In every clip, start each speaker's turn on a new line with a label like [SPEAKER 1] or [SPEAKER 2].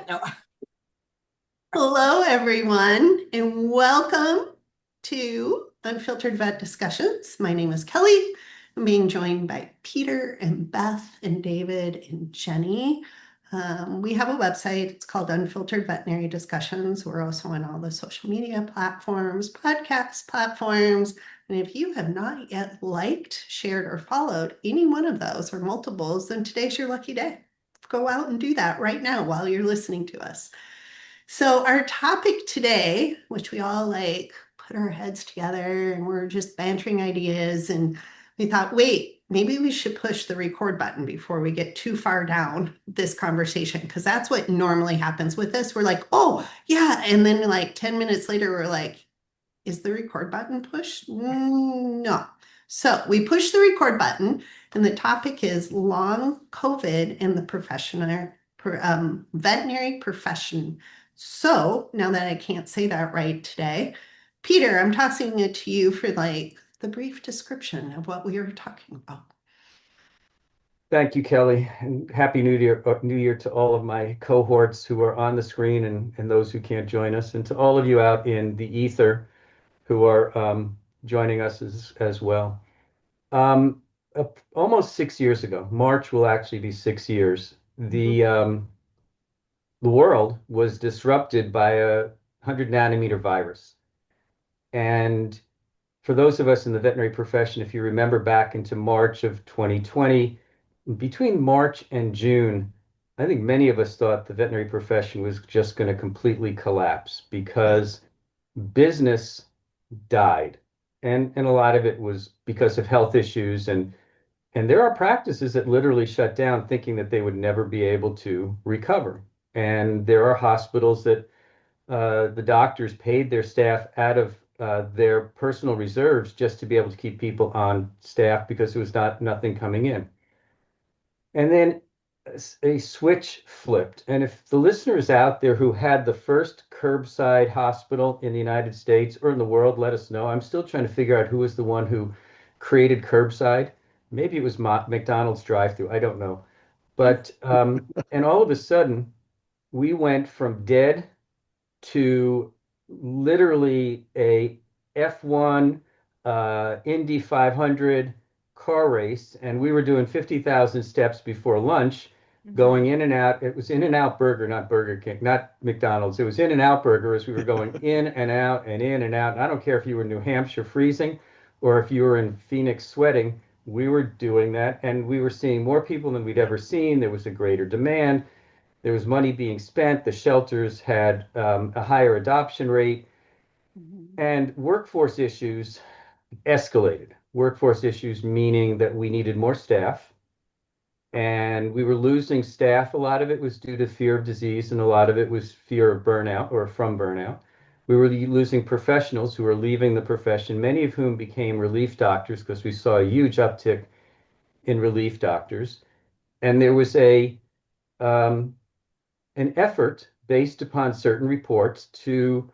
[SPEAKER 1] No. Hello, everyone, and welcome to Unfiltered Vet Discussions. My name is Kelly. I'm being joined by Peter and Beth and David and Jenny. We have a website. It's called Unfiltered Veterinary Discussions. We're also on all the social media platforms, podcast platforms. And if you have not yet liked, shared, or followed any one of those or multiples, then today's your lucky day. Go out and do that right now while you're listening to us. So our topic today, which we all put our heads together and we're just bantering ideas, and we thought, wait, maybe we should push the record button before we get too far down this conversation, because that's what normally happens with this. We're like, oh yeah, and then like 10 minutes later, we're like, is the record button pushed? No. So we push the record button, and the topic is long COVID and the veterinary profession. So now that I can't say that right today, Peter, I'm tossing it to you for the brief description of what we were talking about.
[SPEAKER 2] Thank you, Kelly, and Happy New Year to all of my cohorts who are on the screen and those who can't join us, and to all of you out in the ether who are joining us as well. Almost 6 years ago, March will actually be 6 years,
[SPEAKER 1] Mhm.
[SPEAKER 2] the world was disrupted by a 100 nanometer virus. And for those of us in the veterinary profession, if you remember back into March of 2020, between March and June, I think many of us thought the veterinary profession was just going to completely collapse
[SPEAKER 1] Yeah.
[SPEAKER 2] because business died. And a lot of it was because of health issues. And there are practices that literally shut down thinking that they would never be able to recover. And there are hospitals that the doctors paid their staff out of their personal reserves just to be able to keep people on staff because there was nothing coming in. And then a switch flipped. And if the listeners out there who had the first curbside hospital in the United States or in the world, let us know. I'm still trying to figure out who was the one who created curbside. Maybe it was McDonald's drive-through. I don't know. But and all of a sudden, we went from dead to literally a F1 Indy 500 car race, and we were doing 50,000 steps before lunch,
[SPEAKER 1] Mhm.
[SPEAKER 2] going in and out. It was In and Out Burger, not Burger King, not McDonald's. It was In and Out Burger as we were going in and out and in and out. And I don't care if you were in New Hampshire freezing or if you were in Phoenix sweating, we were doing that, and we were seeing more people than we'd ever seen. There was a greater demand. There was money being spent. The shelters had a higher adoption rate,
[SPEAKER 1] Mhm.
[SPEAKER 2] and workforce issues escalated. Workforce issues meaning that we needed more staff, and we were losing staff. A lot of it was due to fear of disease, and a lot of it was fear of burnout or from burnout. We were losing professionals who were leaving the profession, many of whom became relief doctors because we saw a huge uptick in relief doctors. And there was um, an effort based upon certain reports to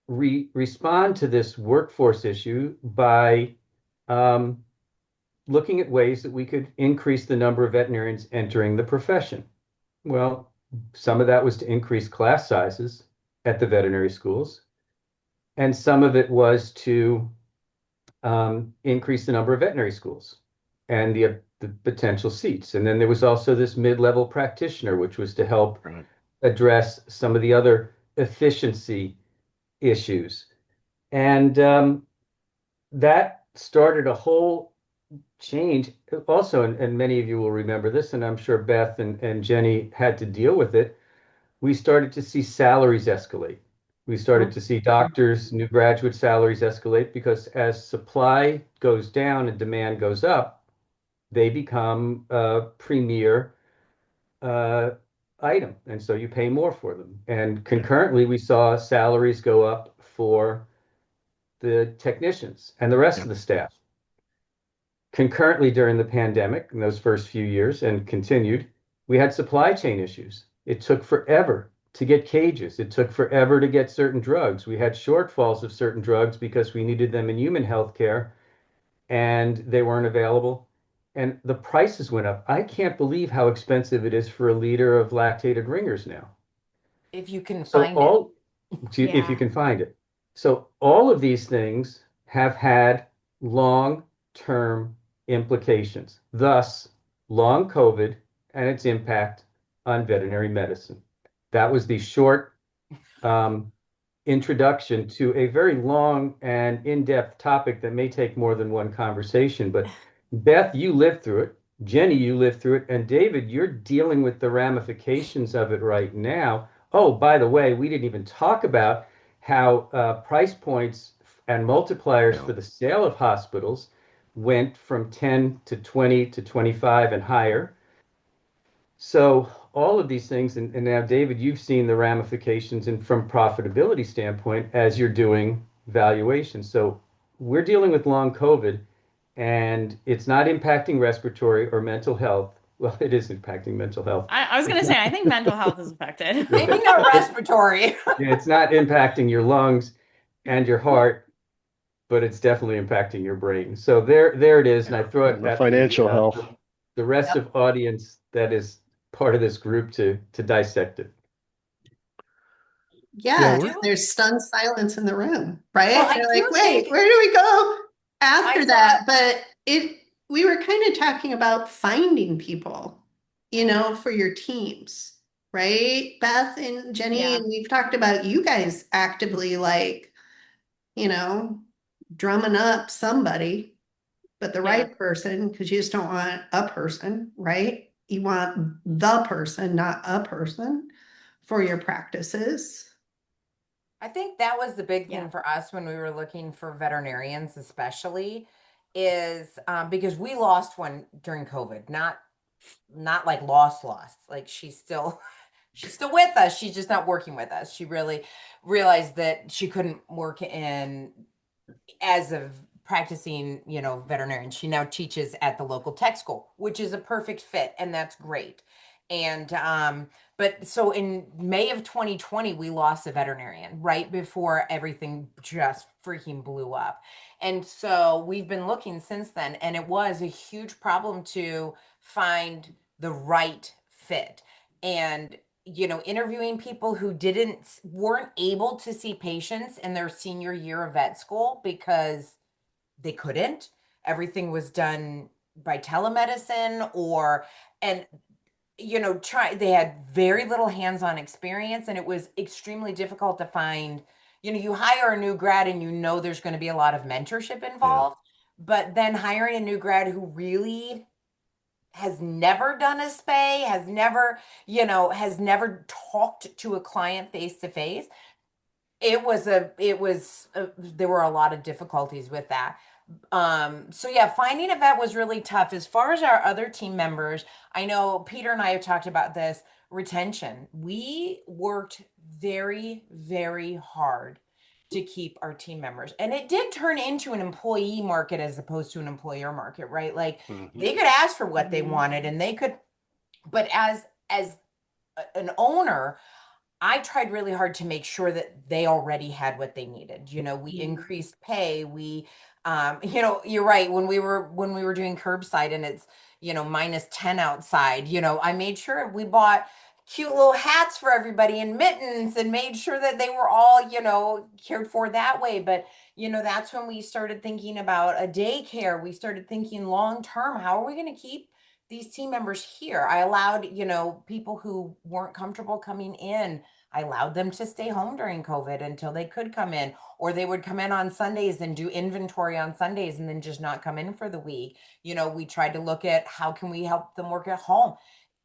[SPEAKER 2] respond to this workforce issue by um, looking at ways that we could increase the number of veterinarians entering the profession. Well, some of that was to increase class sizes at the veterinary schools, and some of it was to increase the number of veterinary schools and the potential seats. And then there was also this mid-level practitioner, which was to help
[SPEAKER 1] Right.
[SPEAKER 2] address some of the other efficiency issues. And that started a whole change. Also, and many of you will remember this, and I'm sure Beth and Jenny had to deal with it. We started to see salaries escalate. We started to see doctors, new graduate salaries escalate because as supply goes down and demand goes up, they become a premier uh, item. And so you pay more for them. And
[SPEAKER 1] Yeah.
[SPEAKER 2] concurrently, we saw salaries go up for the technicians and the rest
[SPEAKER 1] Yeah.
[SPEAKER 2] of the staff. Concurrently, during the pandemic, in those first few years and continued, we had supply chain issues. It took forever to get cages. It took forever to get certain drugs. We had shortfalls of certain drugs because we needed them in human healthcare and they weren't available. And the prices went up. I can't believe how expensive it is for a liter of lactated ringers now.
[SPEAKER 3] if you can
[SPEAKER 2] So
[SPEAKER 3] find it.
[SPEAKER 2] all, if you
[SPEAKER 4] Yeah.
[SPEAKER 2] can find it. So all of these things have had long-term implications, thus long COVID and its impact on veterinary medicine. That was the short um, introduction to a very long and in-depth topic that may take more than one conversation. But Beth, you lived through it. Jenny, you lived through it. And David, you're dealing with the ramifications of it right now. Oh, by the way, we didn't even talk about how price points and multipliers
[SPEAKER 5] Yeah.
[SPEAKER 2] for the sale of hospitals went from 10 to 20 to 25 and higher. So all of these things, and now David, you've seen the ramifications and from profitability standpoint as you're doing valuation. So we're dealing with long COVID and it's not impacting respiratory or mental health. Well, it is impacting mental health.
[SPEAKER 4] I was
[SPEAKER 2] It's
[SPEAKER 4] gonna
[SPEAKER 2] not,
[SPEAKER 4] say, I think mental health is affected.
[SPEAKER 3] Maybe not respiratory.
[SPEAKER 2] it's not impacting your lungs and your heart, but it's definitely impacting your brain. So there it is. And I
[SPEAKER 5] Yeah.
[SPEAKER 2] throw it
[SPEAKER 5] And the
[SPEAKER 2] at
[SPEAKER 5] financial health.
[SPEAKER 2] the rest
[SPEAKER 1] Yep.
[SPEAKER 2] of audience that is part of this group to dissect it.
[SPEAKER 5] Yeah,
[SPEAKER 1] Yeah,
[SPEAKER 5] we're
[SPEAKER 1] there's stunned silence in the room,
[SPEAKER 3] Well,
[SPEAKER 1] right?
[SPEAKER 3] I
[SPEAKER 1] They're
[SPEAKER 3] do
[SPEAKER 1] like, wait,
[SPEAKER 3] think
[SPEAKER 1] where do we go
[SPEAKER 3] I
[SPEAKER 1] after
[SPEAKER 3] thought,
[SPEAKER 1] that? But we were kind of talking about finding people, for your teams, right? Beth and Jenny,
[SPEAKER 4] Yeah.
[SPEAKER 1] and we've talked about you guys actively like, you know, drumming up somebody, but the
[SPEAKER 4] Yeah.
[SPEAKER 1] right person, because you just don't want a person, right? You want the person, not a person for your practices.
[SPEAKER 3] I think that was the big
[SPEAKER 4] Yeah.
[SPEAKER 3] thing for us when we were looking for veterinarians, especially, is because we lost one during COVID. Not like lost. Like she's still she's still with us. She's just not working with us. She really realized that she couldn't work in as of practicing, veterinarian. She now teaches at the local tech school, which is a perfect fit, and that's great. And but so in May of 2020, we lost a veterinarian right before everything just freaking blew up. And so we've been looking since then, and it was a huge problem to find the right fit. And interviewing people who weren't able to see patients in their senior year of vet school because they couldn't. Everything was done by telemedicine and try they had very little hands-on experience, and it was extremely difficult to find. You hire a new grad and there's going to be a lot of mentorship
[SPEAKER 5] yeah.
[SPEAKER 3] involved, but then hiring a new grad who really has never done a spay, has never talked to a client face to face. There were a lot of difficulties with that. So yeah, finding a vet was really tough. As far as our other team members, I know Peter and I have talked about this retention. We worked very, very hard to keep our team members. And it did turn into an employee market as opposed to an employer market, right? Like
[SPEAKER 5] Hmm.
[SPEAKER 3] they could ask for what they
[SPEAKER 4] Mhm.
[SPEAKER 3] wanted and they could, but as an owner, I tried really hard to make sure that they already had what they needed. We increased pay. You're right. When we were doing curbside and it's, -10 outside, I made sure we bought cute little hats for everybody and mittens and made sure that they were all, cared for that way. But, that's when we started thinking about a daycare. We started thinking long term, how are we going to keep these team members here? I allowed, people who weren't comfortable coming in, I allowed them to stay home during COVID until they could come in, or they would come in on Sundays and do inventory on Sundays and then just not come in for the week. We tried to look at how can we help them work at home.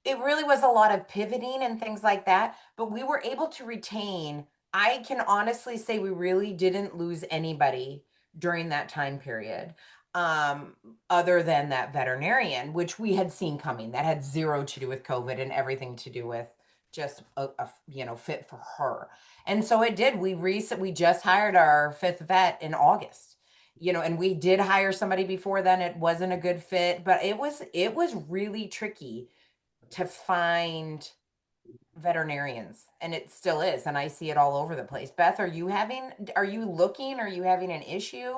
[SPEAKER 3] It really was a lot of pivoting and things like that, but we were able to retain. I can honestly say we really didn't lose anybody during that time period. Um, Other than that veterinarian, which we had seen coming, that had zero to do with COVID and everything to do with just a fit for her. And so it did. We just hired our fifth vet in August. And we did hire somebody before then. It wasn't a good fit, but it was really tricky to find veterinarians, and it still is, and I see it all over the place. Beth, are you looking, are you having an issue?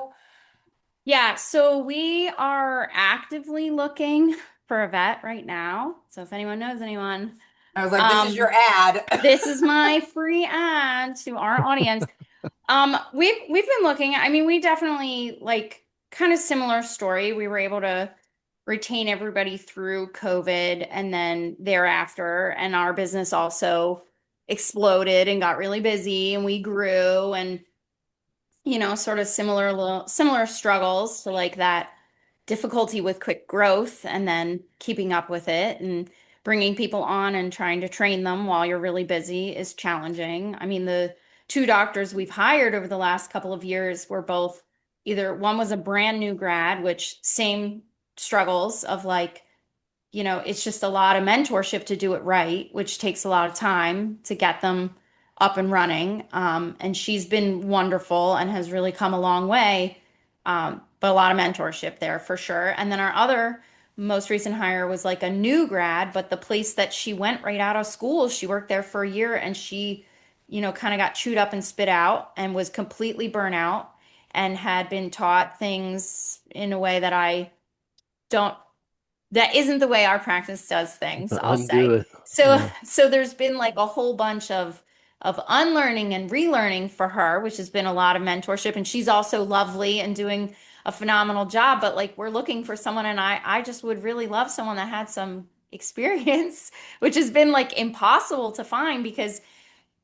[SPEAKER 4] Yeah, so we are actively looking for a vet right now. So if anyone knows anyone,
[SPEAKER 3] I was like, this is your ad.
[SPEAKER 4] This is my free ad to our audience. We've been looking, I mean, we definitely like kind of similar story. We were able to retain everybody through COVID and then thereafter, and our business also exploded and got really busy and we grew and sort of similar struggles to like that difficulty with quick growth and then keeping up with it and bringing people on and trying to train them while you're really busy is challenging. I mean, the two doctors we've hired over the last couple of years were both either one was a brand new grad, which same struggles of like, it's just a lot of mentorship to do it right, which takes a lot of time to get them up and running. And she's been wonderful and has really come a long way. But a lot of mentorship there for sure. And then our other most recent hire was like a new grad, but the place that she went right out of school, she worked there for a year and she, kind of got chewed up and spit out and was completely burnout and had been taught things in a way don't that isn't the way our practice does things, I'll
[SPEAKER 5] Undo
[SPEAKER 4] say.
[SPEAKER 5] it.
[SPEAKER 4] So
[SPEAKER 5] Yeah.
[SPEAKER 4] so there's been like a whole bunch of unlearning and relearning for her, which has been a lot of mentorship. And she's also lovely and doing a phenomenal job. But like we're looking for someone, and I just would really love someone that had some experience, which has been like impossible to find because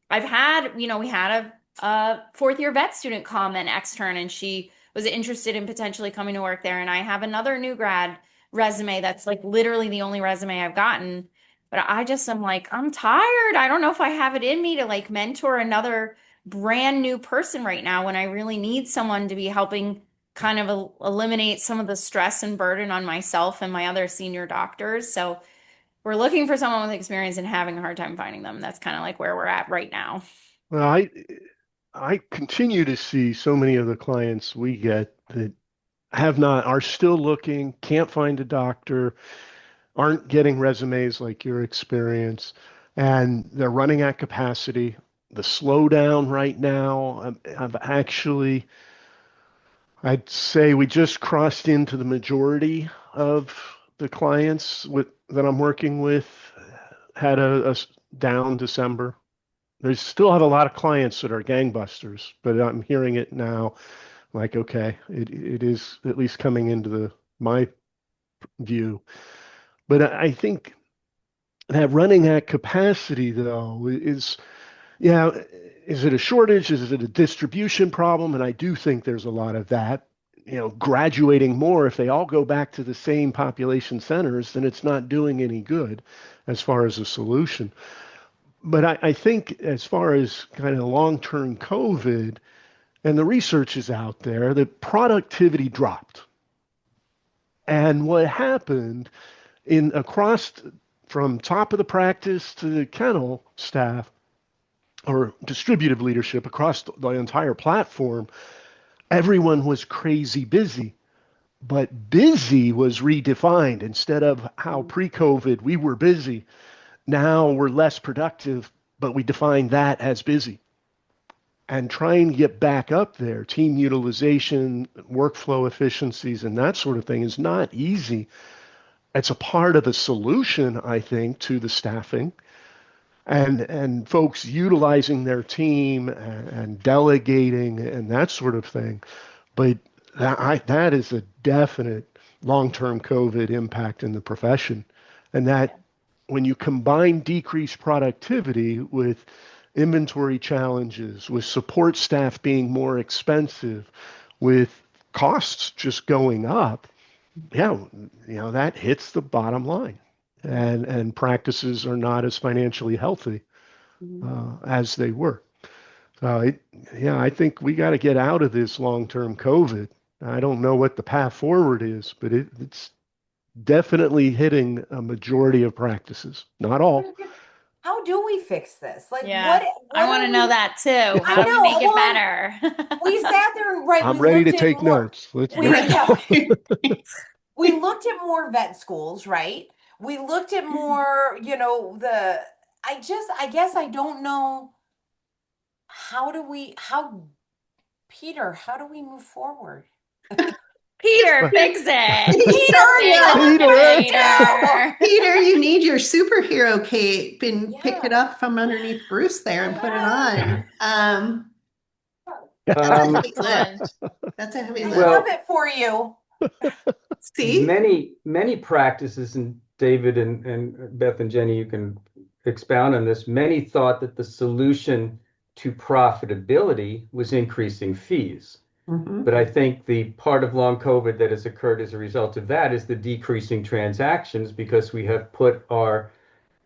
[SPEAKER 4] I've had, we had a fourth year vet student come an extern and she was interested in potentially coming to work there. And I have another new grad resume that's like literally the only resume I've gotten. But I just am like, I'm tired. I don't know if I have it in me to like mentor another brand new person right now when I really need someone to be helping kind of eliminate some of the stress and burden on myself and my other senior doctors. So we're looking for someone with experience and having a hard time finding them. That's kind of like where we're at right now.
[SPEAKER 5] Well, I continue to see so many of the clients we get that are still looking, can't find a doctor, aren't getting resumes like your experience, and they're running at capacity. The slowdown right now, I'd say we just crossed into the majority of the clients that I'm working with had a down December. They still have a lot of clients that are gangbusters, but I'm hearing it now like, okay, it is at least coming into my view. But I think that running at capacity, though, yeah, is it a shortage? Is it a distribution problem? And I do think there's a lot of that. Graduating more, if they all go back to the same population centers, then it's not doing any good as far as a solution. But I think as far as kind of long-term COVID, and the research is out there, that productivity dropped. And what happened across from top of the practice to the kennel staff or distributive leadership across the entire platform, everyone was crazy busy. But busy was redefined. Instead of how pre-COVID we were busy, now we're less productive, but we define that as busy. And trying to get back up there, team utilization, workflow efficiencies, and that sort of thing is not easy. It's a part of the solution, I think, to the staffing and folks utilizing their team and delegating and that sort of thing. But that is a definite long-term COVID impact in the profession. And that when you combine decreased productivity with inventory challenges, with support staff being more expensive, with costs just going up, yeah, that hits the bottom line. And practices are not as financially healthy as they were. Yeah, I think we got to get out of this long-term COVID. I don't know what the path forward is, but it's definitely hitting a majority of practices. Not all.
[SPEAKER 3] How do we fix this? Like,
[SPEAKER 4] Yeah, I want to know that too.
[SPEAKER 3] I
[SPEAKER 4] How do we make
[SPEAKER 3] know.
[SPEAKER 4] it
[SPEAKER 3] Well,
[SPEAKER 4] better?
[SPEAKER 3] we sat there and right,
[SPEAKER 5] I'm
[SPEAKER 3] we
[SPEAKER 5] ready
[SPEAKER 3] looked
[SPEAKER 5] to
[SPEAKER 3] at
[SPEAKER 5] take
[SPEAKER 3] more.
[SPEAKER 5] notes. Let's
[SPEAKER 3] We
[SPEAKER 5] go.
[SPEAKER 3] yeah, we looked at more vet schools, right? We looked at more, I guess I don't know how Peter, how do we move forward?
[SPEAKER 4] Peter, fix it.
[SPEAKER 1] Peter,
[SPEAKER 4] Peter.
[SPEAKER 1] Peter, you need your superhero cape and pick it
[SPEAKER 3] Yeah.
[SPEAKER 1] up from underneath Bruce there and put it on. That's a
[SPEAKER 2] Um,
[SPEAKER 1] heavy
[SPEAKER 4] Excellent.
[SPEAKER 1] lift. That's a heavy
[SPEAKER 3] I
[SPEAKER 1] lift.
[SPEAKER 2] Well-
[SPEAKER 3] love it for you.
[SPEAKER 1] See?
[SPEAKER 2] many practices, and David and Beth and Jenny, you can expound on this. Many thought that the solution to profitability was increasing fees.
[SPEAKER 1] Mhm.
[SPEAKER 2] But I think the part of long COVID that has occurred as a result of that is the decreasing transactions because we have put our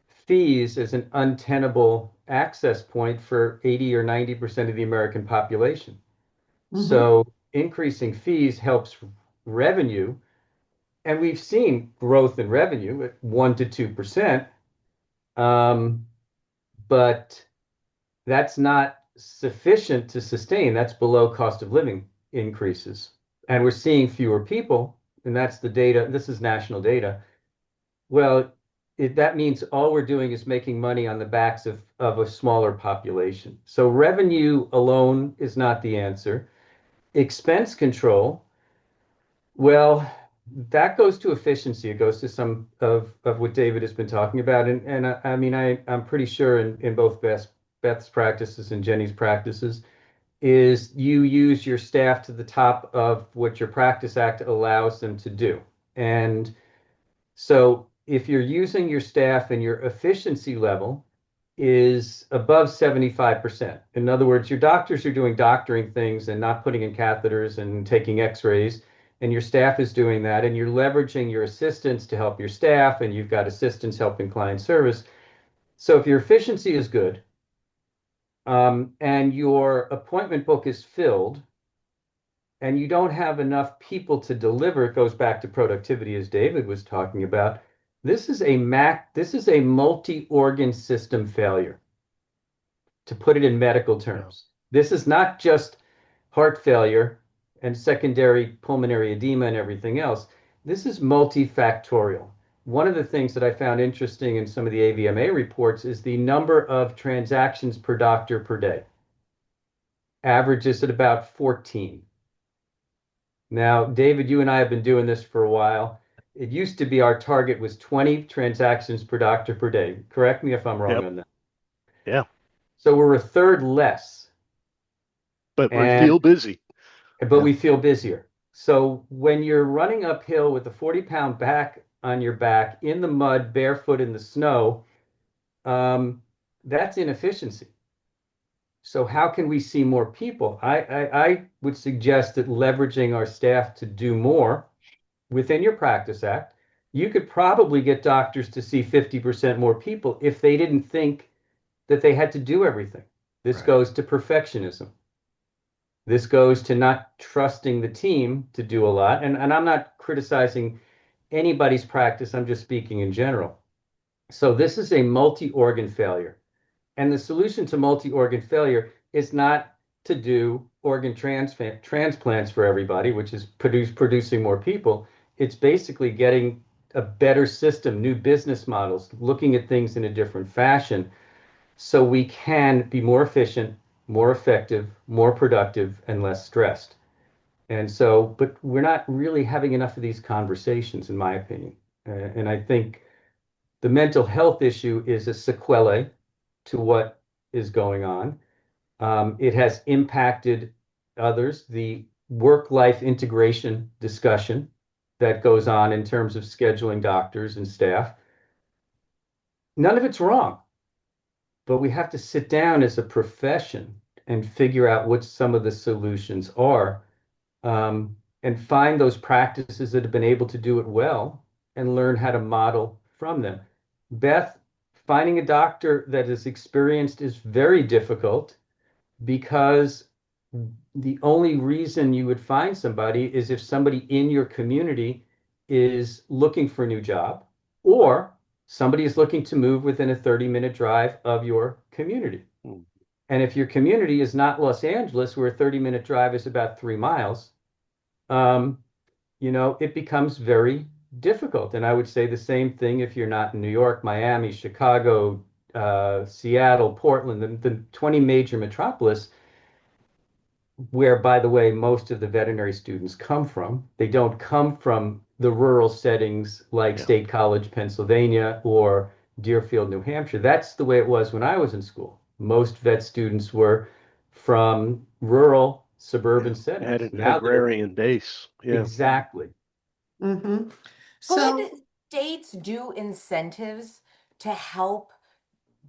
[SPEAKER 2] fees as an untenable access point for 80 or 90% of the American population.
[SPEAKER 1] Mhm.
[SPEAKER 2] So increasing fees helps revenue, and we've seen growth in revenue at 1 to 2%, but that's not sufficient to sustain. That's below cost of living increases. And we're seeing fewer people, and that's the data. This is national data. Well, that means all we're doing is making money on the backs of a smaller population. So revenue alone is not the answer. Expense control, well, that goes to efficiency. It goes to some of what David has been talking about. And I mean, I'm pretty sure in both Beth's practices and Jenny's practices is you use your staff to the top of what your Practice Act allows them to do. And so if you're using your staff and your efficiency level is above 75%, in other words, your doctors are doing doctoring things and not putting in catheters and taking x-rays, and your staff is doing that, and you're leveraging your assistants to help your staff, and you've got assistants helping client service. So if your efficiency is good, and your appointment book is filled, and you don't have enough people to deliver, it goes back to productivity as David was talking about. This is a multi-organ system failure, to put it in medical terms. This is not just heart failure and secondary pulmonary edema and everything else. This is multifactorial. One of the things that I found interesting in some of the AVMA reports is the number of transactions per doctor per day. Averages at about 14. Now, David, you and I have been doing this for a while. It used to be our target was 20 transactions per doctor per day. Correct me if I'm wrong
[SPEAKER 5] Yep.
[SPEAKER 2] on that.
[SPEAKER 5] Yeah.
[SPEAKER 2] So we're a third less,
[SPEAKER 5] But we
[SPEAKER 2] and
[SPEAKER 5] feel busy.
[SPEAKER 2] but we feel busier. So when you're running uphill with a 40-pound back on your back in the mud, barefoot in the snow, that's inefficiency. So how can we see more people? I would suggest that leveraging our staff to do more within your Practice Act, you could probably get doctors to see 50% more people if they didn't think that they had to do everything. This
[SPEAKER 5] Right.
[SPEAKER 2] goes to perfectionism. This goes to not trusting the team to do a lot. And I'm not criticizing anybody's practice, I'm just speaking in general. So this is a multi-organ failure. And the solution to multi-organ failure is not to do organ transplants for everybody, which is producing more people. It's basically getting a better system, new business models, looking at things in a different fashion so we can be more efficient, more effective, more productive, and less stressed. And so, but we're not really having enough of these conversations, in my opinion. And I think the mental health issue is a sequelae to what is going on. It has impacted others. The work-life integration discussion that goes on in terms of scheduling doctors and staff, none of it's wrong, but we have to sit down as a profession and figure out what some of the solutions are, and find those practices that have been able to do it well and learn how to model from them. Beth, finding a doctor that is experienced is very difficult because the only reason you would find somebody is if somebody in your community is looking for a new job, or somebody is looking to move within a 30-minute drive of your community.
[SPEAKER 5] Mm.
[SPEAKER 2] And if your community is not Los Angeles, where a 30-minute drive is about 3 miles, it becomes very difficult. And I would say the same thing if you're not in New York, Miami, Chicago, Seattle, Portland, the 20 major metropolis. where, by the way, most of the veterinary students come from. They don't come from the rural settings like
[SPEAKER 5] Yeah.
[SPEAKER 2] State College, Pennsylvania, or Deerfield, New Hampshire. That's the way it was when I was in school. Most vet students were from rural suburban
[SPEAKER 5] Yeah. Had
[SPEAKER 2] settings.
[SPEAKER 5] an
[SPEAKER 2] Now they're
[SPEAKER 5] agrarian base. Yeah.
[SPEAKER 2] exactly.
[SPEAKER 1] Mm-hmm.
[SPEAKER 3] Could
[SPEAKER 1] So,
[SPEAKER 3] states do incentives to help,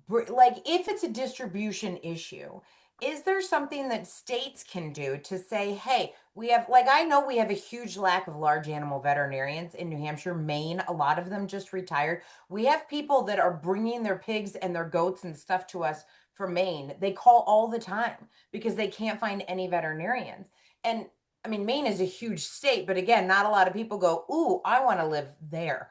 [SPEAKER 3] like if it's a distribution issue, is there something that states can do to say, hey, we have, like, I know we have a huge lack of large animal veterinarians in New Hampshire, Maine, a lot of them just retired. We have people that are bringing their pigs and their goats and stuff to us from Maine. They call all the time because they can't find any veterinarians. And I mean, Maine is a huge state, but again, not a lot of people go, ooh, I want to live there.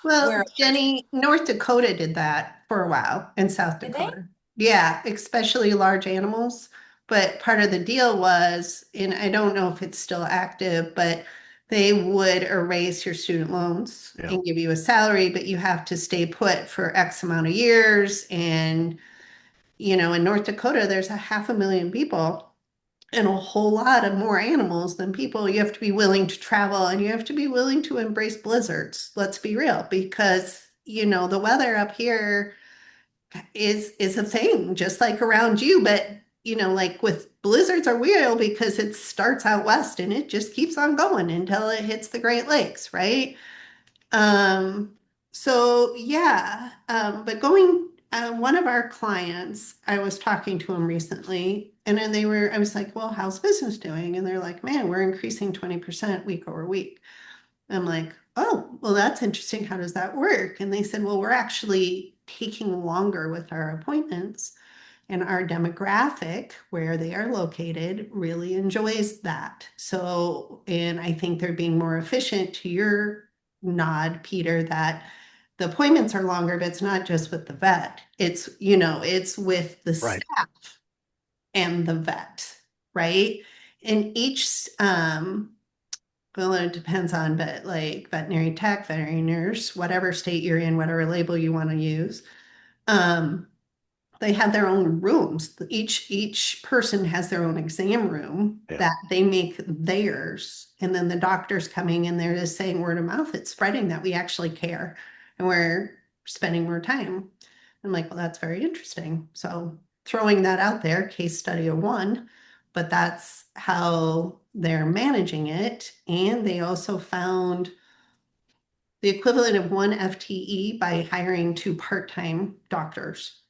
[SPEAKER 1] well,
[SPEAKER 3] Where
[SPEAKER 1] Jenny, North Dakota did that for a while, and South
[SPEAKER 3] did they?
[SPEAKER 1] Dakota. Yeah, especially large animals. But part of the deal was, and I don't know if it's still active, but they would erase your student loans
[SPEAKER 5] Yeah.
[SPEAKER 1] and give you a salary, but you have to stay put for X amount of years. And, in North Dakota, there's a 500,000 people and a whole lot of more animals than people. You have to be willing to travel and you have to be willing to embrace blizzards. Let's be real, because the weather up here is a thing, just like around you. But like with blizzards are real because it starts out west and it just keeps on going until it hits the Great Lakes, right? Um, so yeah, but one of our clients, I was talking to him recently, and then I was like, well, how's business doing? And they're like, man, we're increasing 20% week over week. I'm like, oh, well, that's interesting. How does that work? And they said, well, we're actually taking longer with our appointments. And our demographic, where they are located, really enjoys that. So, and I think they're being more efficient, to your nod, Peter, that the appointments are longer, but it's not just with the vet. It's with the
[SPEAKER 5] Right.
[SPEAKER 1] staff and the vet, right? And each, well, it depends on, but like veterinary tech, veterinary nurse, whatever state you're in, whatever label you want to use. Um, they have their own rooms. Each person has their own exam room
[SPEAKER 5] Yeah.
[SPEAKER 1] that they make theirs. And then the doctor's coming and they're just saying word of mouth. It's spreading that we actually care and we're spending more time. I'm like, well, that's very interesting. So throwing that out there, case study of one, but that's how they're managing it. And they also found the equivalent of one FTE by hiring two part-time doctors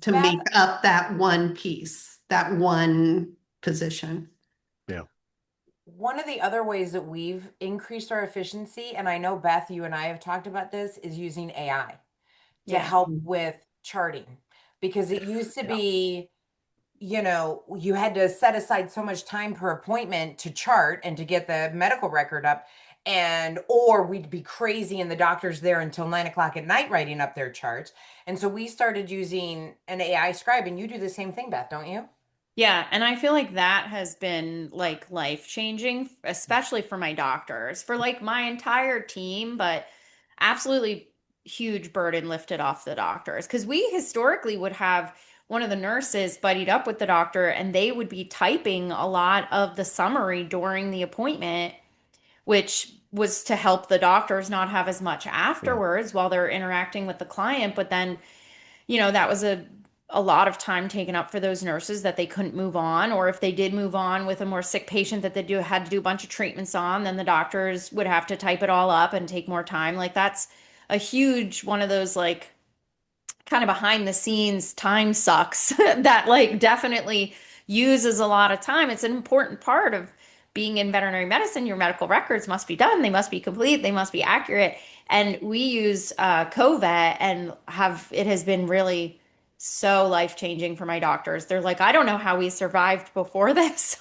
[SPEAKER 1] to make
[SPEAKER 3] Beth,
[SPEAKER 1] up that one piece, that one position.
[SPEAKER 5] Yeah.
[SPEAKER 3] one of the other ways that we've increased our efficiency, and I know Beth, you and I have talked about this, is using AI to
[SPEAKER 4] Yeah.
[SPEAKER 3] help with charting. Because it used to
[SPEAKER 5] Yeah.
[SPEAKER 3] be, you had to set aside so much time per appointment to chart and to get the medical record up. Or we'd be crazy and the doctor's there until 9 o'clock at night writing up their charts. And so we started using an AI scribe, and you do the same thing, Beth, don't you?
[SPEAKER 4] Yeah, and I feel like that has been like life changing, especially for my doctors, for like my entire team, but absolutely huge burden lifted off the doctors. Because we historically would have one of the nurses buddied up with the doctor, and they would be typing a lot of the summary during the appointment, which was to help the doctors not have as much
[SPEAKER 5] Yeah.
[SPEAKER 4] afterwards while they're interacting with the client. But then that was a lot of time taken up for those nurses that they couldn't move on, or if they did move on with a more sick patient that had to do a bunch of treatments on, then the doctors would have to type it all up and take more time. Like that's a huge one of those like kind of behind the scenes time sucks that like definitely uses a lot of time. It's an important part of being in veterinary medicine. Your medical records must be done, they must be complete, they must be accurate. And we use Covet, and have it has been really so life changing for my doctors. They're like, I don't know how we survived before this.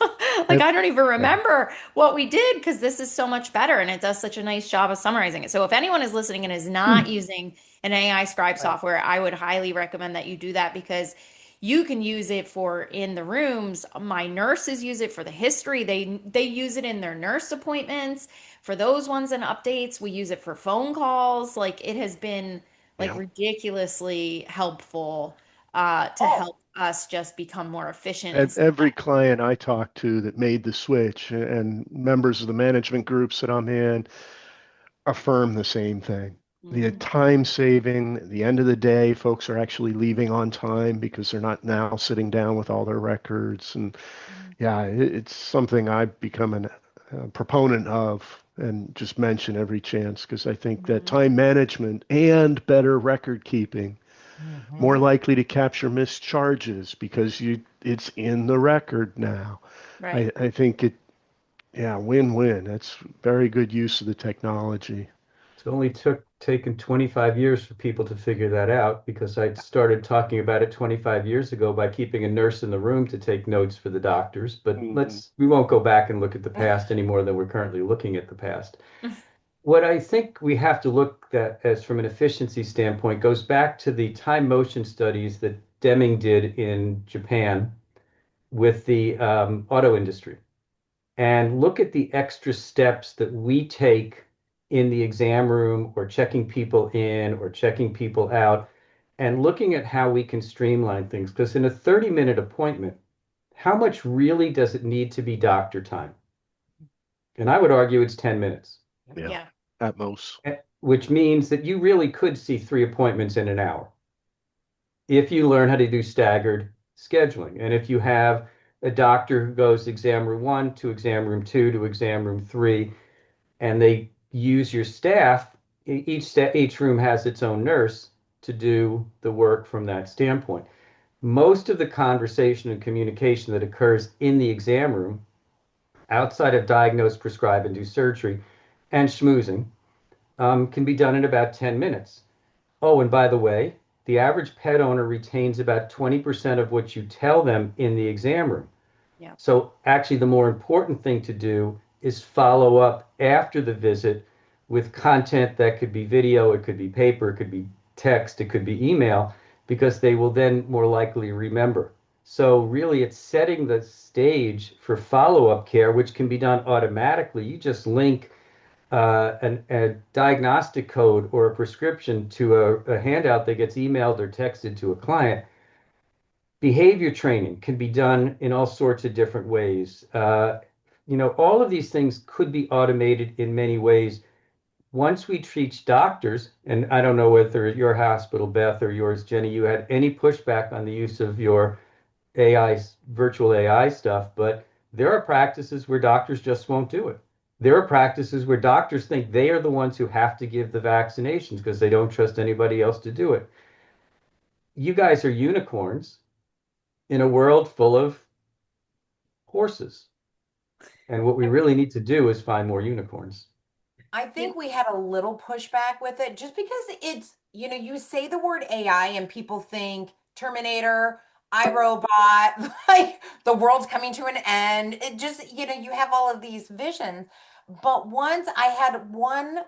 [SPEAKER 4] Like,
[SPEAKER 5] And
[SPEAKER 4] I don't even
[SPEAKER 2] Yeah.
[SPEAKER 4] remember what we did because this is so much better and it does such a nice job of summarizing it. So, if anyone is listening and is not using an AI scribe
[SPEAKER 3] Right.
[SPEAKER 4] software, I would highly recommend that you do that because you can use it for in the rooms. My nurses use it for the history. They use it in their nurse appointments for those ones and updates. We use it for phone calls. Like it has been like
[SPEAKER 5] yeah.
[SPEAKER 4] ridiculously helpful to
[SPEAKER 3] Oh,
[SPEAKER 4] help us just become more efficient.
[SPEAKER 5] And every client I talk to that made the switch and members of the management groups that I'm in affirm the same thing. The time saving, at the end of the day, folks are actually leaving on time because they're not now sitting down with all their records. And yeah, it's something I've become a proponent of and just mention every chance because I think that time management and better record keeping more likely to capture missed charges because it's in the record now.
[SPEAKER 4] Right.
[SPEAKER 5] I think yeah, win-win. That's very good use of the technology.
[SPEAKER 2] It's only taken 25 years for people to figure that out because I started talking about it 25 years ago by keeping a nurse in the room to take notes for the doctors. But we won't go back and look at the past any more than we're currently looking at the past. What I think we have to look at as from an efficiency standpoint goes back to the time motion studies that Deming did in Japan with the auto industry. And look at the extra steps that we take in the exam room or checking people in or checking people out and looking at how we can streamline things. Because in a 30-minute appointment, how much really does it need to be doctor time? And I would argue it's 10 minutes.
[SPEAKER 5] Yeah, at most.
[SPEAKER 2] Which means that you really could see 3 appointments in an hour if you learn how to do staggered scheduling. And if you have a doctor who goes exam room 1 to exam room 2 to exam room 3, and they use your staff, each room has its own nurse to do the work from that standpoint. Most of the conversation and communication that occurs in the exam room, outside of diagnose, prescribe, and do surgery, and schmoozing, can be done in about 10 minutes. Oh, and by the way, the average pet owner retains about 20% of what you tell them in the exam room.
[SPEAKER 4] Yeah.
[SPEAKER 2] So actually, the more important thing to do is follow up after the visit with content that could be video, it could be paper, it could be text, it could be email, because they will then more likely remember. So really, it's setting the stage for follow-up care, which can be done automatically. You just link a diagnostic code or a prescription to a handout that gets emailed or texted to a client. Behavior training can be done in all sorts of different ways. All of these things could be automated in many ways. Once we teach doctors, and I don't know whether at your hospital, Beth, or yours, Jenny, you had any pushback on the use of your AI, virtual AI stuff, but there are practices where doctors just won't do it. There are practices where doctors think they are the ones who have to give the vaccinations because they don't trust anybody else to do it. You guys are unicorns in a world full of horses. And what we really need to do is find more unicorns.
[SPEAKER 3] I think we had a little pushback with it just because it's, you say the word AI and people think Terminator, iRobot, like the world's coming to an end. It just, you have all of these visions. But once I had one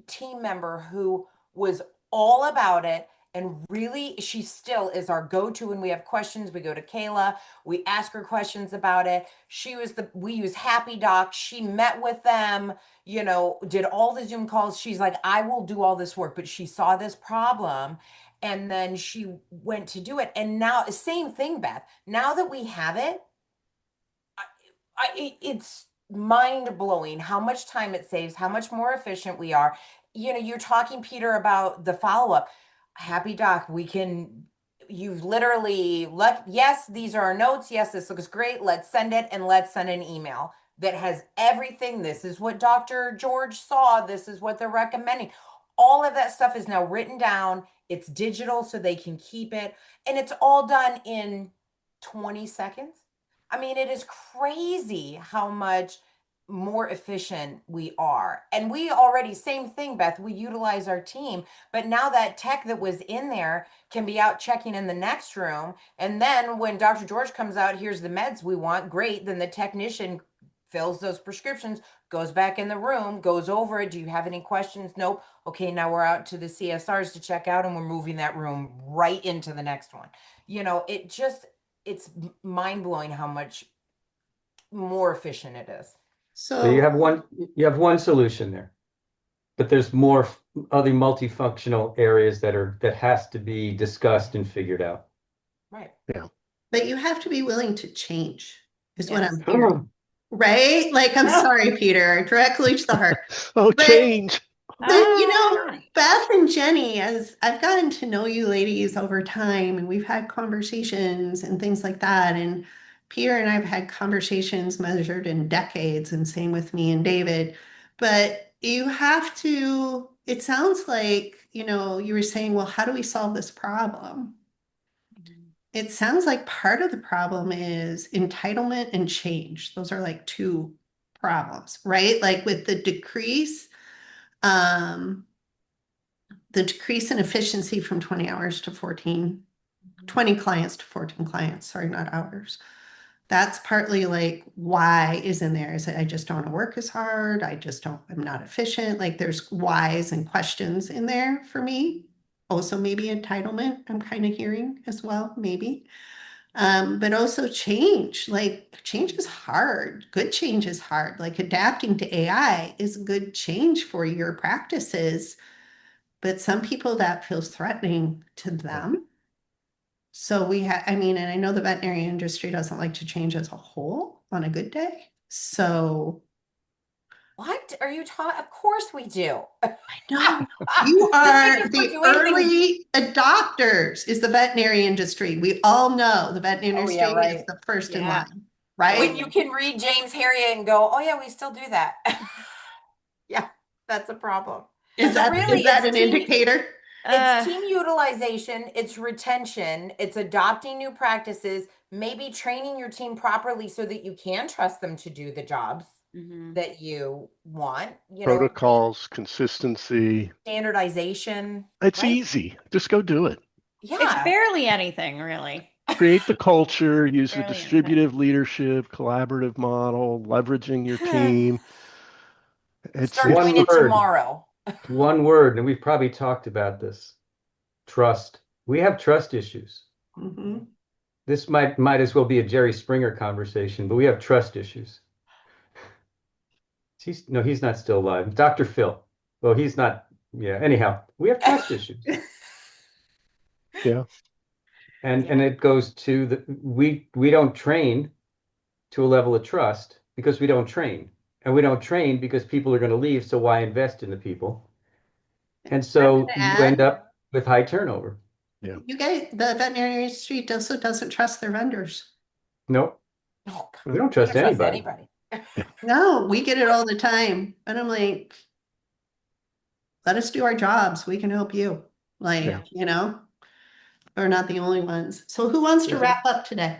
[SPEAKER 3] team member who was all about it, and really she still is our go-to when we have questions. We go to Kayla, we ask her questions about it. We use Happy Doc. She met with them, did all the Zoom calls. She's like, I will do all this work, but she saw this problem and then she went to do it. And now same thing, Beth, now that we have it, it's mind blowing how much time it saves, how much more efficient we are. You're talking, Peter, about the follow up. Happy Doc, you've literally yes, these are our notes. Yes, this looks great. Let's send it, and let's send an email that has everything. This is what Dr. George saw. This is what they're recommending. All of that stuff is now written down. It's digital so they can keep it. And it's all done in 20 seconds. I mean, it is crazy how much more efficient we are. And we already, same thing, Beth, we utilize our team, but now that tech that was in there can be out checking in the next room. And then when Dr. George comes out, here's the meds we want, great. Then the technician fills those prescriptions, goes back in the room, goes over it. Do you have any questions? Nope. Okay, now we're out to the CSRs to check out and we're moving that room right into the next one. It's mind blowing how much more efficient it is.
[SPEAKER 2] So you have one solution there, but there's more other multifunctional areas that has to be discussed and figured out.
[SPEAKER 3] Right.
[SPEAKER 5] Yeah.
[SPEAKER 1] But you have to be willing to change, is what
[SPEAKER 3] Yes.
[SPEAKER 1] I'm hearing. Right? Like, I'm sorry, Peter, directly to the heart.
[SPEAKER 5] Oh,
[SPEAKER 1] But
[SPEAKER 5] change.
[SPEAKER 4] Ah,
[SPEAKER 1] Beth and Jenny, as I've gotten to know you ladies over time, and we've had conversations and things like that. And Peter and I've had conversations measured in decades, and same with me and David. But you have to, it sounds like, you were saying, well, how do we solve this problem? It sounds like part of the problem is entitlement and change. Those are like two problems, right? Like with um, the decrease in efficiency from 20 hours to 14, 20 clients to 14 clients, sorry, not hours. That's partly like why is in there. Is it I just don't want to work as hard? I'm not efficient. Like there's whys and questions in there for me. Also, maybe entitlement, I'm kind of hearing as well, maybe. But also change. Like change is hard. Good change is hard. Like adapting to AI is good change for your practices, but some people that feels threatening to them. So I mean, and I know the veterinary industry doesn't like to change as a whole on a good day. So
[SPEAKER 3] What are you talking? Of course we do.
[SPEAKER 1] no, you
[SPEAKER 3] Just because
[SPEAKER 1] are
[SPEAKER 3] we're
[SPEAKER 1] the
[SPEAKER 3] doing things.
[SPEAKER 1] early adopters is the veterinary industry. We all know the veterinary
[SPEAKER 3] Oh yeah,
[SPEAKER 1] industry is
[SPEAKER 3] right.
[SPEAKER 1] the first in
[SPEAKER 4] yeah.
[SPEAKER 1] line,
[SPEAKER 3] When
[SPEAKER 1] right?
[SPEAKER 3] you can read James Harriet and go, oh yeah, we still do that. Yeah, that's a problem.
[SPEAKER 1] Is
[SPEAKER 3] So
[SPEAKER 1] that
[SPEAKER 3] really,
[SPEAKER 1] an indicator?
[SPEAKER 3] it's
[SPEAKER 4] Uh,
[SPEAKER 3] team utilization, it's retention, it's adopting new practices, maybe training your team properly so that you can trust them to do the jobs
[SPEAKER 4] mhm.
[SPEAKER 3] that you want,
[SPEAKER 5] Protocols, consistency.
[SPEAKER 3] standardization,
[SPEAKER 5] It's
[SPEAKER 3] right?
[SPEAKER 5] easy. Just go do it.
[SPEAKER 4] It's
[SPEAKER 3] Yeah.
[SPEAKER 4] barely anything, really.
[SPEAKER 5] Create the culture, use the
[SPEAKER 4] Barely anything.
[SPEAKER 5] distributive leadership, collaborative model, leveraging your team. It's
[SPEAKER 3] Start doing
[SPEAKER 2] One
[SPEAKER 3] it
[SPEAKER 2] word,
[SPEAKER 3] tomorrow.
[SPEAKER 2] one word, and we've probably talked about this. Trust. We have trust issues.
[SPEAKER 1] Mhm.
[SPEAKER 2] This might as well be a Jerry Springer conversation, but we have trust issues. He's not still alive. Dr. Phil. Well, he's not. Yeah. Anyhow, we have trust issues,
[SPEAKER 5] yeah.
[SPEAKER 2] and
[SPEAKER 3] Yeah.
[SPEAKER 2] it goes to we don't train to a level of trust because we don't train, and we don't train because people are going to leave. So why invest in the people? And
[SPEAKER 1] I'm
[SPEAKER 2] so
[SPEAKER 1] gonna
[SPEAKER 2] you end
[SPEAKER 1] add,
[SPEAKER 2] up with high turnover.
[SPEAKER 5] Yeah.
[SPEAKER 1] you guys, the veterinary industry also doesn't trust their vendors.
[SPEAKER 2] Nope.
[SPEAKER 3] Oh, God.
[SPEAKER 2] We don't
[SPEAKER 3] We
[SPEAKER 2] trust
[SPEAKER 3] don't trust
[SPEAKER 2] anybody.
[SPEAKER 3] anybody.
[SPEAKER 1] No, we get it all the time. And I'm like, let us do our jobs. We can help you.
[SPEAKER 5] Yeah.
[SPEAKER 1] Like, we're not the only ones. So who wants to
[SPEAKER 2] Yeah.
[SPEAKER 1] wrap up today?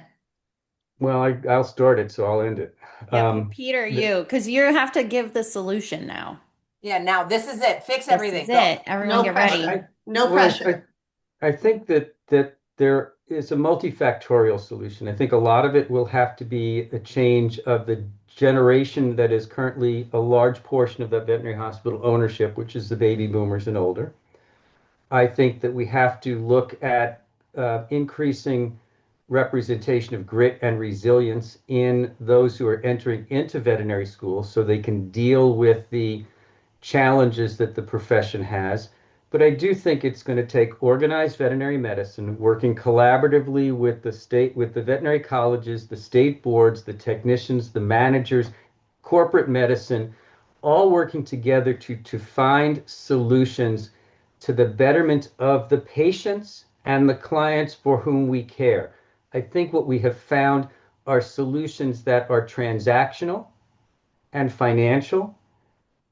[SPEAKER 2] Well, I'll start it, so I'll end it.
[SPEAKER 4] Yeah,
[SPEAKER 2] Um,
[SPEAKER 4] Peter,
[SPEAKER 2] the,
[SPEAKER 4] because you have to give the solution now.
[SPEAKER 3] Yeah, now this is it. Fix
[SPEAKER 4] This is
[SPEAKER 3] everything. Go.
[SPEAKER 4] it. Everyone
[SPEAKER 1] No
[SPEAKER 4] get
[SPEAKER 1] pressure.
[SPEAKER 4] ready.
[SPEAKER 1] No
[SPEAKER 2] well,
[SPEAKER 1] pressure.
[SPEAKER 2] I think that there is a multifactorial solution. I think a lot of it will have to be a change of the generation that is currently a large portion of that veterinary hospital ownership, which is the baby boomers and older. I think that we have to look at increasing representation of grit and resilience in those who are entering into veterinary school so they can deal with the challenges that the profession has. But I do think it's going to take organized veterinary medicine, working collaboratively with the state, with the veterinary colleges, the state boards, the technicians, the managers, corporate medicine, all working together to find solutions to the betterment of the patients and the clients for whom we care. I think what we have found are solutions that are transactional and financial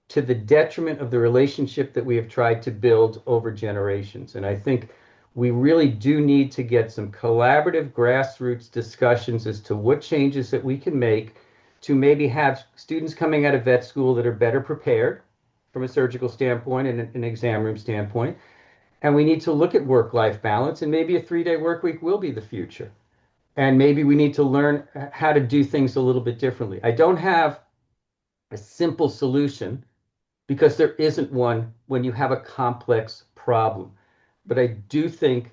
[SPEAKER 2] to the detriment of the relationship that we have tried to build over generations. And I think we really do need to get some collaborative grassroots discussions as to what changes that we can make to maybe have students coming out of vet school that are better prepared from a surgical standpoint and an exam room standpoint. And we need to look at work-life balance, and maybe a 3-day work week will be the future. And maybe we need to learn how to do things a little bit differently. I don't have a simple solution because there isn't one when you have a complex problem. But I do think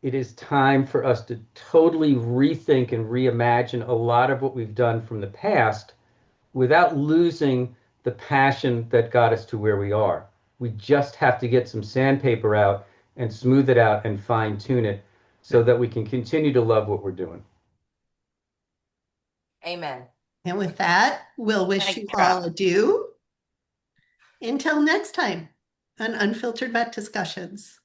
[SPEAKER 2] it is time for us to totally rethink and reimagine a lot of what we've done from the past without losing the passion that got us to where we are. We just have to get some sandpaper out and smooth it out and fine tune it so that we can continue to love what we're doing.
[SPEAKER 3] Amen.
[SPEAKER 1] And with that, we'll wish
[SPEAKER 4] Thank
[SPEAKER 1] you
[SPEAKER 4] you.
[SPEAKER 1] all adieu. Until next time on Unfiltered Vet Discussions.